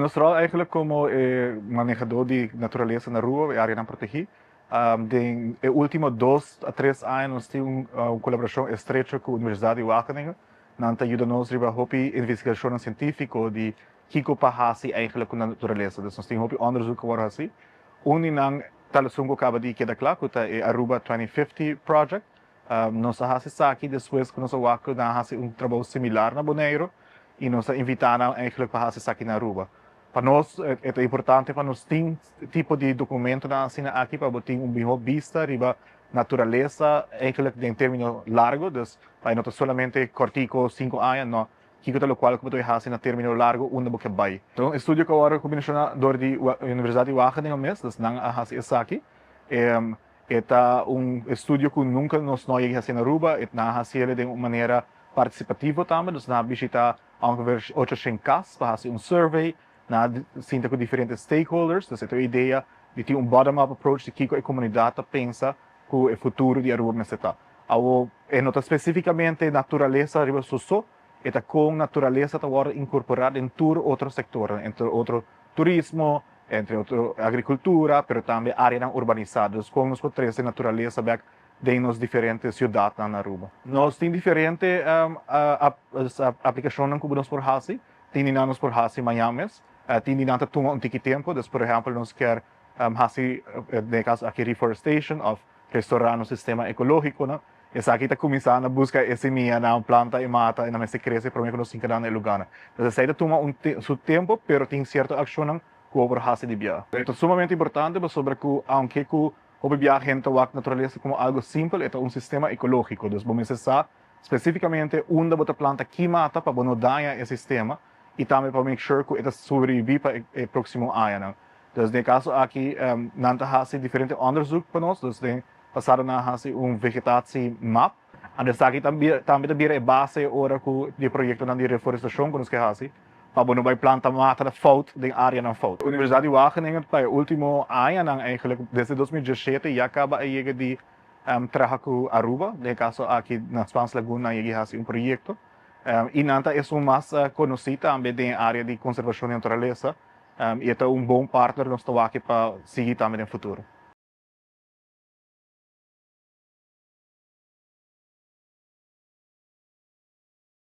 nosso rol eigenlijk como manejador de natureza na rua e área não protegida. Den últimos 2 a 3 anos nós temos uma colaboração estreita com a Universidade de Wageningen. Nanta ajuda-nos a fazer investigação científica de Kiko Pahasi eigenlijk com a natureza. Então, nós temos onderzoek agora assim. Nang talasungo acaba de quedar claro que é Aruba 2050 Project. Nós fazemos aqui depois que nós fazemos trabalho similar na Bonaire e nós invitamos eigenlijk para fazer aqui na Aruba. Para nós é importante para nós ter tipo de documento na assina aqui para ter melhor vista riba natureza eigenlijk em termino largo, dus para não somente cortico 5 anos, não. Kiko tal qual que fazer na termino largo onde você vai. Então, estudo que agora combinação dor de Universidade de Wageningen mesmo, das não a fazer aqui. É estudo que nunca nós não ia fazer na Aruba, é na fazer de uma maneira participativa também, dus na visitar ongeveer 800 casas para fazer survey, na sinta com diferentes stakeholders, dus é a ideia de ter bottom-up approach de que a comunidade pensa que o futuro de Aruba está. Nota especificamente natureza Aruba Soso, é com natureza agora incorporada em todo outro setor, entre outro turismo, entre outro agricultura, mas também áreas não urbanizadas, com os três natureza de nas diferentes cidades na Aruba. Nós temos diferentes aplicações que nós por fazer. Temos por fazer Miami, temos tomar tempo, por exemplo, nós quer fazer, no caso aqui, reforestation, of restaurar um sistema ecológico, né? Essa aqui está começando a buscar essa minha na planta e mata e não se cresce para mim que nós encaramos no lugar. Então, essa toma seu tempo, mas tem certa ação que o fazer de viagem. É sumamente importante, sobre que, aunque o viagem gente a natureza como algo simples, é sistema ecológico. Então, vamos pensar especificamente onde a planta que mata para não dañar esse sistema e também para make sure que ele sobrevive para o próximo ano. Então, no caso aqui, nós fazemos diferentes onderzoek para nós. Então, passaram na fazer vegetatie map. En dus aqui também é base ora de projeto de reforestação que nós queremos fazer. Para não vai plantar mata de fout, de área não fout. A Universidade de Wageningen, para o último ano, eigenlijk, desde 2017, já acaba a chegar de trabalhar com Aruba. No caso aqui na Spans Laguna, já faz projeto. E Nanta é mais conhecido também na área de conservação da natureza. E é bom partner nós estamos aqui para seguir também no futuro.